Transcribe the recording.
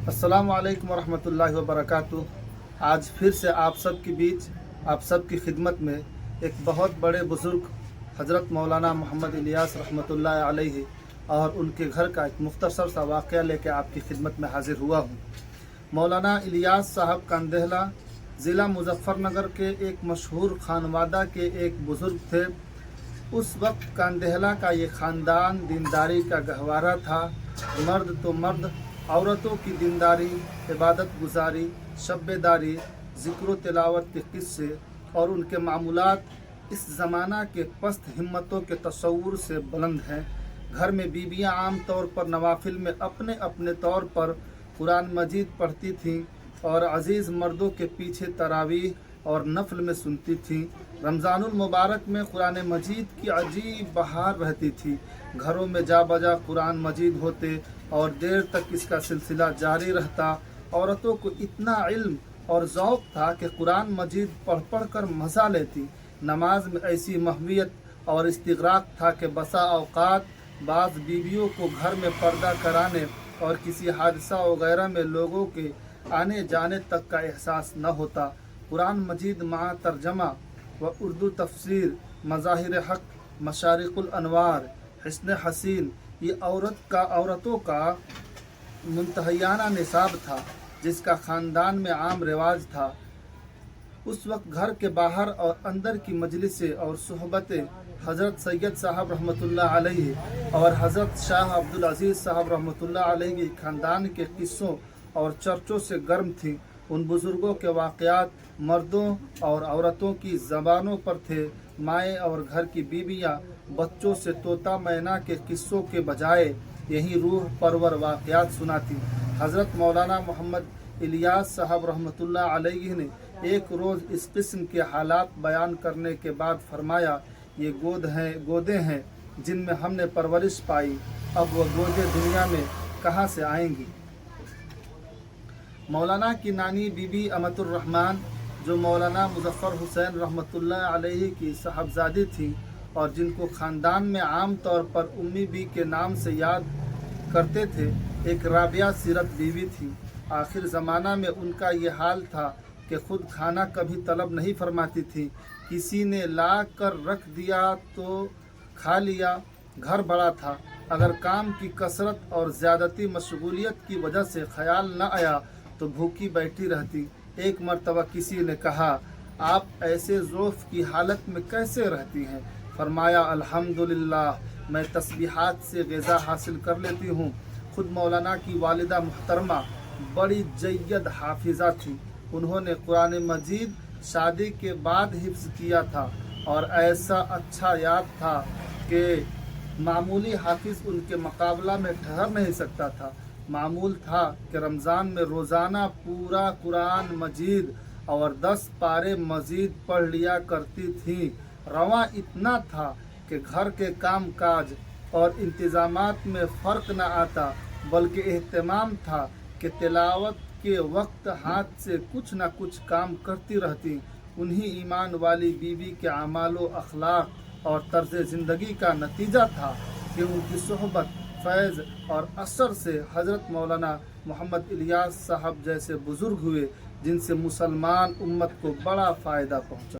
अस्सलामु अलैकुम वरहमतुल्लाहि वबरकातुह। आज फिर से आप सब के बीच आप सब की खिदमत में एक बहुत बड़े बुज़ुर्ग हज़रत मौलाना मोहम्मद इलियास रहमतुल्लाहि अलैहि और उनके घर का एक मुख्तसर सा वाक़या लेकर आपकी खिदमत में हाज़िर हुआ हूँ। मौलाना इलियास साहब कांदेहला ज़िला मुज़फ़्फ़रनगर के एक मशहूर खानवादा के एक बुज़ुर्ग थे। उस वक्त कांदेहला का ये ख़ानदान दीनदारी का गहवारा था। मर्द तो मर्द, औरतों की दीनदारी, इबादत गुजारी, शब्बेदारी, ज़िक्र तिलावत के किस्से और उनके मामूलात इस ज़माना के पस्त हिम्मतों के तसव्वुर से बुलंद हैं। घर में बीबियां आम तौर पर नवाफिल में अपने अपने तौर पर कुरान मजीद पढ़ती थीं और अज़ीज़ मर्दों के पीछे तरावीह और नफल में सुनती थीं। रमज़ानुल मुबारक में कुरान मजीद की अजीब बहार रहती थी। घरों में जा बजा कुरान मजीद होते और देर तक इसका सिलसिला जारी रहता। औरतों को इतना इल्म और ज़ौक़ था कि कुरान मजीद पढ़ पढ़ कर मज़ा लेती। नमाज में ऐसी महवियत और इस्तिग़राक़ था कि बसा औक़ात बाज़ बीवियों को घर में पर्दा कराने और किसी हादसा वगैरह में लोगों के आने जाने तक का एहसास न होता। कुरान मजीद मा तर्जमा व उर्दू तफसीर, मज़ाहिर हक़, मशारिक़ुल अनवार, हिस्न हसीन ये औरतों का मुंतहियाना निसाब था जिसका ख़ानदान में आम रिवाज था। उस वक्त घर के बाहर और अंदर की मजलिसें और सोहबतें हज़रत सैयद साहब रहमतुल्लाह अलैहि और हज़रत शाह अब्दुल अज़ीज़ साहब रहमतुल्लाह अलैहि के ख़ानदान के किस्सों और चर्चों से गर्म थीं। उन बुज़ुर्गों के वाक़यात मर्दों और औरतों की ज़बानों पर थे। माएँ और घर की बीबियाँ बच्चों से तोता मैना के किस्सों के बजाय यही रूह परवर वाक़यात सुनाती। हज़रत मौलाना मोहम्मद इलियास साहब रहमतुल्लाह अलैहि ने एक रोज़ इस किस्म के हालात बयान करने के बाद फरमाया, ये गोदे हैं जिनमें हमने परवरिश पाई, अब वह गोदे दुनिया में कहाँ से आएंगी। मौलाना की नानी बीबी अमतुर रहमान जो मौलाना मुज़फ़्फ़र हुसैन रहमतुल्लाह अलैहि की साहबजादी थी और जिनको ख़ानदान में आम तौर पर उम्मी बी के नाम से याद करते थे, एक राबिया सीरत बीवी थी। आखिर ज़माना में उनका ये हाल था कि ख़ुद खाना कभी तलब नहीं फरमाती थी। किसी ने ला कर रख दिया तो खा लिया। घर बड़ा था, अगर काम की कसरत और ज़्यादती मशगूलियत की वजह से ख्याल न आया तो भूखी बैठी रहती। एक मर्तबा किसी ने कहा, आप ऐसे ज़ौफ़ की हालत में कैसे रहती हैं? फरमाया, अल्हम्दुलिल्लाह, मैं तस्बीहात से ग़िज़ा हासिल कर लेती हूँ। ख़ुद मौलाना की वालिदा मुहतरमा बड़ी जय्यद हाफिज़ा थी। उन्होंने कुरान मजीद शादी के बाद हिफ्ज़ किया था और ऐसा अच्छा याद था कि मामूली हाफिज़ उनके मुकाबला में ठहर नहीं सकता था। मामूल था कि रमज़ान में रोज़ाना पूरा कुरान मजीद और 10 पारे मजीद पढ़ लिया करती थीं। रवां इतना था कि घर के काम काज और इंतज़ामात में फ़र्क न आता, बल्कि एहतमाम था कि तिलावत के वक्त हाथ से कुछ न कुछ काम करती रहती। उन्हीं ईमान वाली बीवी के अमालो अखलाक और तर्ज़ ज़िंदगी का नतीजा था कि उनकी सोहबत, फैज़ और असर से हज़रत मौलाना मोहम्मद इलियास साहब जैसे बुज़ुर्ग हुए जिनसे मुसलमान उम्मत को बड़ा फ़ायदा पहुँचा।